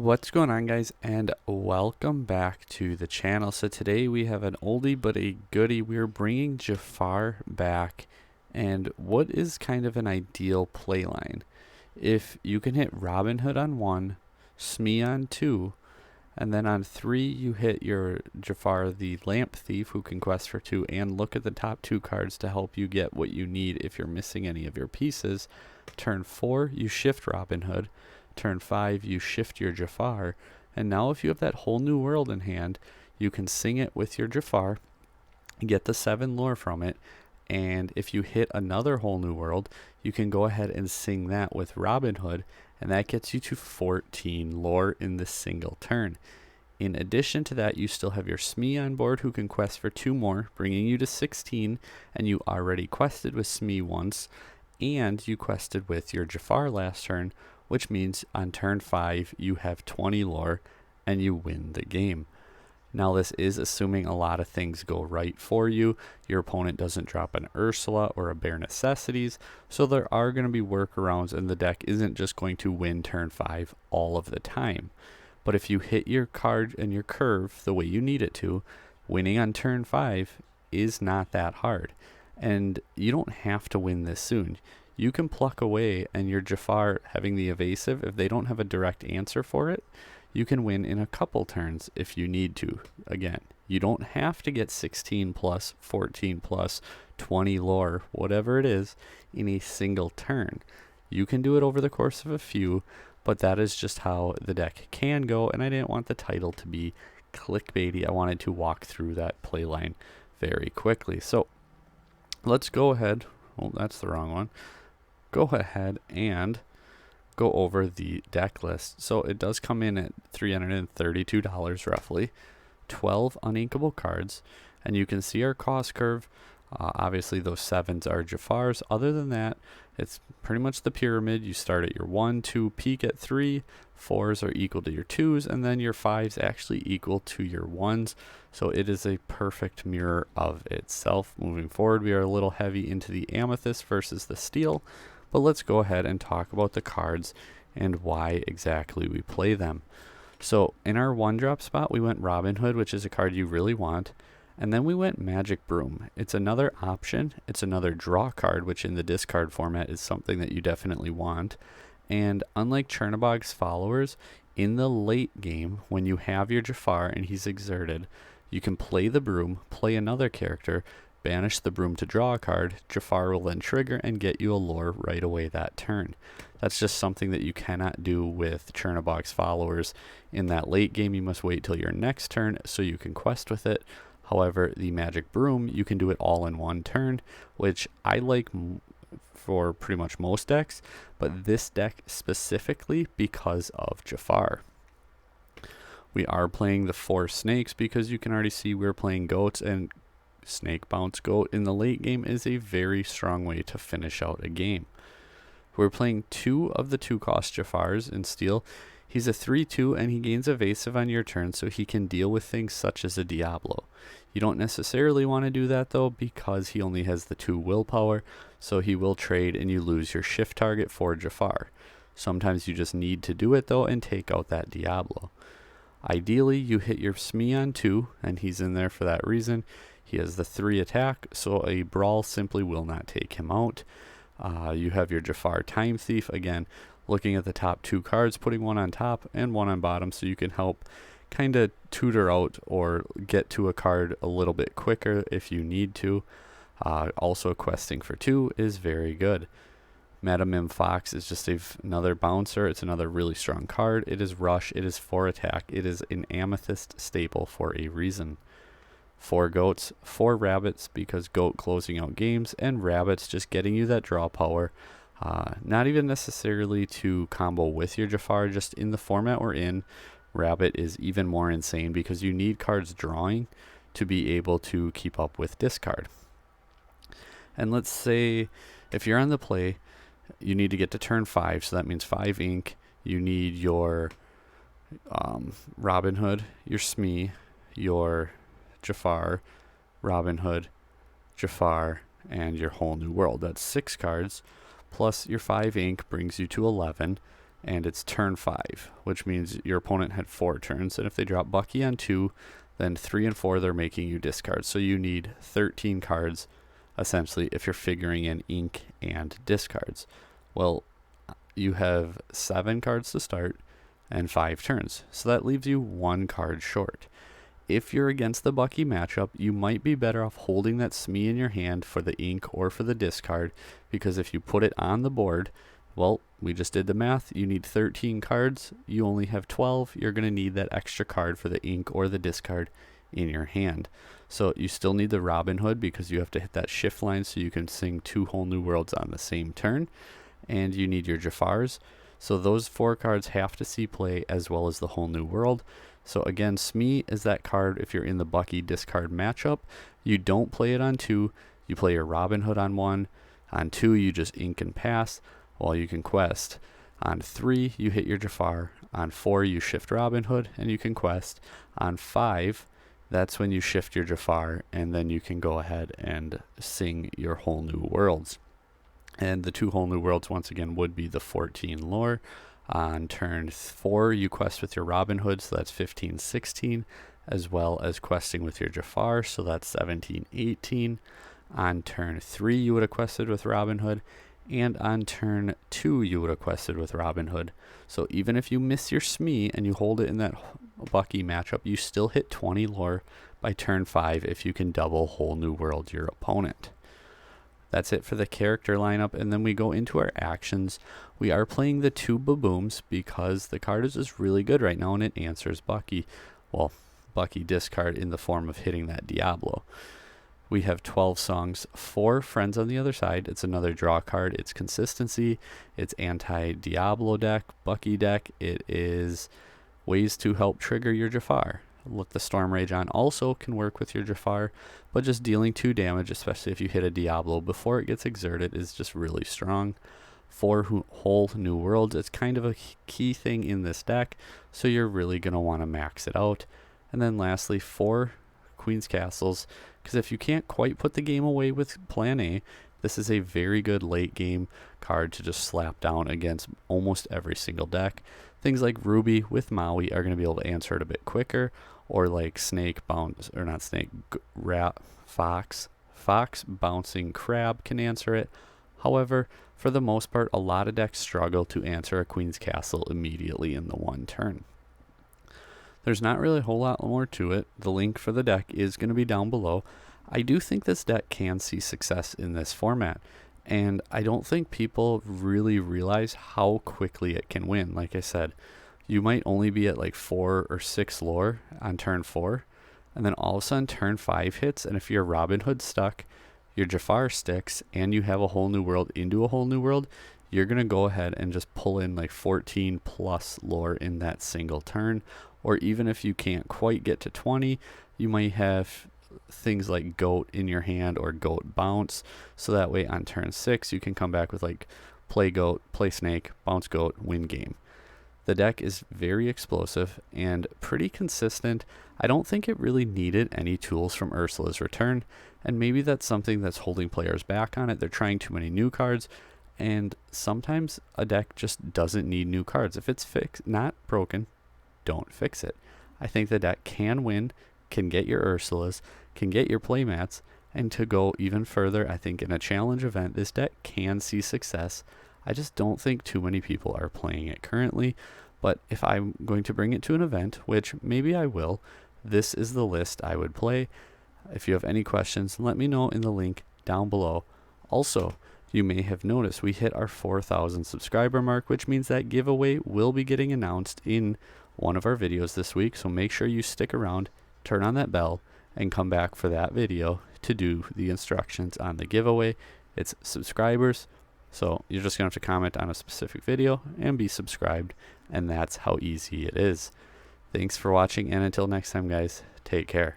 What's going on, guys, and welcome back to the channel. So today we have an oldie but a goodie. We're bringing Jafar back, and what is kind of an ideal playline? If you can hit Robin Hood on 1, Smee on 2, and then on 3 you hit your Jafar the Lamp Thief, who can quest for 2 and look at the top 2 cards to help you get what you need if you're missing any of your pieces. Turn 4 you shift Robin Hood. Turn 5 you shift your Jafar, and now if you have that whole new world in hand, you can sing it with your Jafar, get the 7 lore from it, and if you hit another whole new world, you can go ahead and sing that with Robin Hood, and that gets you to 14 lore in the single turn. In addition to that, you still have your Smee on board, who can quest for 2 more, bringing you to 16, and you already quested with Smee once, and you quested with your Jafar last turn, which means on turn 5 you have 20 lore and you win the game. Now this is assuming a lot of things go right for you. Your opponent doesn't drop an Ursula or a Bare Necessities, so there are going to be workarounds, and the deck isn't just going to win turn 5 all of the time. But if you hit your card and your curve the way you need it to, winning on turn 5 is not that hard. And you don't have to win this soon. You can pluck away, and your Jafar having the evasive, if they don't have a direct answer for it, you can win in a couple turns if you need to. Again, you don't have to get 16 plus, 14 plus, 20 lore, whatever it is, in a single turn. You can do it over the course of a few, but that is just how the deck can go, and I didn't want the title to be clickbaity. I wanted to walk through that playline very quickly. So let's go ahead. Oh, that's the wrong one. Go ahead and go over the deck list. So it does come in at $332 roughly, 12 uninkable cards, and you can see our cost curve. Obviously those 7s are Jafars. Other than that, it's pretty much the pyramid. You start at your 1, 2, peak at 3, 4s are equal to your 2s, and then your 5s actually equal to your 1s. So it is a perfect mirror of itself. Moving forward, we are a little heavy into the amethyst versus the steel, but let's go ahead and talk about the cards and why exactly we play them. So in our 1-drop spot, we went Robin Hood, which is a card you really want. And then we went Magic Broom. It's another option. It's another draw card, which in the discard format is something that you definitely want. And unlike Chernobog's followers, in the late game, when you have your Jafar and he's exerted, you can play the Broom, play another character, banish the Broom to draw a card. Jafar will then trigger and get you a lore right away that turn. That's just something that you cannot do with Chernobog's followers. In that late game, you must wait till your next turn so you can quest with it. However, the Magic Broom, you can do it all in one turn, which I like for pretty much most decks, but this deck specifically because of Jafar. We are playing the 4 snakes because you can already see we're playing goats, and snake bounce goat in the late game is a very strong way to finish out a game. We're playing 2 of the 2-cost Jafars in steel. He's a 3/2 and he gains evasive on your turn, so he can deal with things such as a Diablo. You don't necessarily want to do that though, because he only has the 2 willpower, so he will trade and you lose your shift target for Jafar. Sometimes you just need to do it though and take out that Diablo. Ideally, you hit your Smee on 2, and he's in there for that reason. He has the 3 attack, so a Brawl simply will not take him out. You have your Jafar Time Thief, again, looking at the top 2 cards, putting one on top and one on bottom so you can help kind of tutor out or get to a card a little bit quicker if you need to. Also, questing for 2 is very good. Madam Fox is just another bouncer. It's another really strong card. It is rush. It is 4 attack. It is an amethyst staple for a reason. 4 goats, 4 rabbits because goat closing out games, and rabbits just getting you that draw power. Not even necessarily to combo with your Jafar, just in the format we're in, rabbit is even more insane because you need cards drawing to be able to keep up with discard. And let's say if you're on the play, you need to get to turn 5, so that means 5 ink. You need your Robin Hood, your Smee, your Jafar, Robin Hood, Jafar, and your whole new world. That's 6 cards, plus your 5 ink brings you to 11, and it's turn 5, which means your opponent had 4 turns, and if they drop Bucky on 2, then 3 and 4 they're making you discard. So you need 13 cards essentially if you're figuring in ink and discards. Well, you have 7 cards to start and 5 turns, so that leaves you 1 card short. If you're against the Bucky matchup, you might be better off holding that Smee in your hand for the ink or for the discard, because if you put it on the board, well, we just did the math, you need 13 cards, you only have 12, you're going to need that extra card for the ink or the discard in your hand. So you still need the Robin Hood because you have to hit that shift line so you can sing 2 whole new worlds on the same turn, and you need your Jafars. So those 4 cards have to see play as well as the whole new world. So again, Smee is that card if you're in the Bucky discard matchup. You don't play it on 2, you play your Robin Hood on 1. On 2, you just ink and pass while you can quest. On 3, you hit your Jafar. On 4, you shift Robin Hood and you can quest. On 5, that's when you shift your Jafar, and then you can go ahead and sing your whole new worlds. And the 2 whole new worlds, once again, would be the 14 lore. On turn 4, you quest with your Robin Hood, so that's 15, 16, as well as questing with your Jafar, so that's 17, 18. On turn 3, you would have quested with Robin Hood, and on turn 2, you would have quested with Robin Hood. So even if you miss your Smee and you hold it in that Bucky matchup, you still hit 20 lore by turn 5 if you can double whole new world your opponent. That's it for the character lineup, and then we go into our actions. We are playing the 2 Babooms because the card is just really good right now and it answers Bucky. Well, Bucky discard in the form of hitting that Diablo. We have 12 songs, 4 friends on the other side. It's another draw card. It's consistency. It's anti-Diablo deck, Bucky deck. It is ways to help trigger your Jafar. Let the Storm Rage on also can work with your Jafar, but just dealing 2 damage, especially if you hit a Diablo before it gets exerted, is just really strong. 4 whole new worlds. It's kind of a key thing in this deck, so you're really going to want to max it out. And then lastly, 4 Queen's Castles, because if you can't quite put the game away with Plan A, this is a very good late game card to just slap down against almost every single deck. Things like Ruby with Maui are going to be able to answer it a bit quicker, or like Fox Bouncing Crab can answer it. However, for the most part, a lot of decks struggle to answer a Queen's Castle immediately in the 1 turn. There's not really a whole lot more to it. The link for the deck is going to be down below. I do think this deck can see success in this format, and I don't think people really realize how quickly it can win. Like I said, you might only be at like 4 or 6 lore on turn 4, and then all of a sudden turn 5 hits, and if your Robin Hood stuck, your Jafar sticks, and you have a whole new world into a whole new world, you're going to go ahead and just pull in like 14 plus lore in that single turn. Or even if you can't quite get to 20, you might have things like Goat in your hand or Goat Bounce, so that way on turn 6 you can come back with like play Goat, play Snake, bounce Goat, win game. The deck is very explosive and pretty consistent. I don't think it really needed any tools from Ursula's return, and maybe that's something that's holding players back on it. They're trying too many new cards, and sometimes a deck just doesn't need new cards. If it's not broken, don't fix it. I think the deck can win, can get your Ursulas, can get your Playmats, and to go even further, I think in a challenge event, this deck can see success. I just don't think too many people are playing it currently, but if I'm going to bring it to an event, which maybe I will, this is the list I would play. If you have any questions, let me know in the link down below. Also, you may have noticed we hit our 4,000 subscriber mark, which means that giveaway will be getting announced in one of our videos this week, so make sure you stick around, turn on that bell, and come back for that video to do the instructions on the giveaway. It's subscribers, so you're just going to have to comment on a specific video and be subscribed, and that's how easy it is. Thanks for watching, and until next time guys, take care.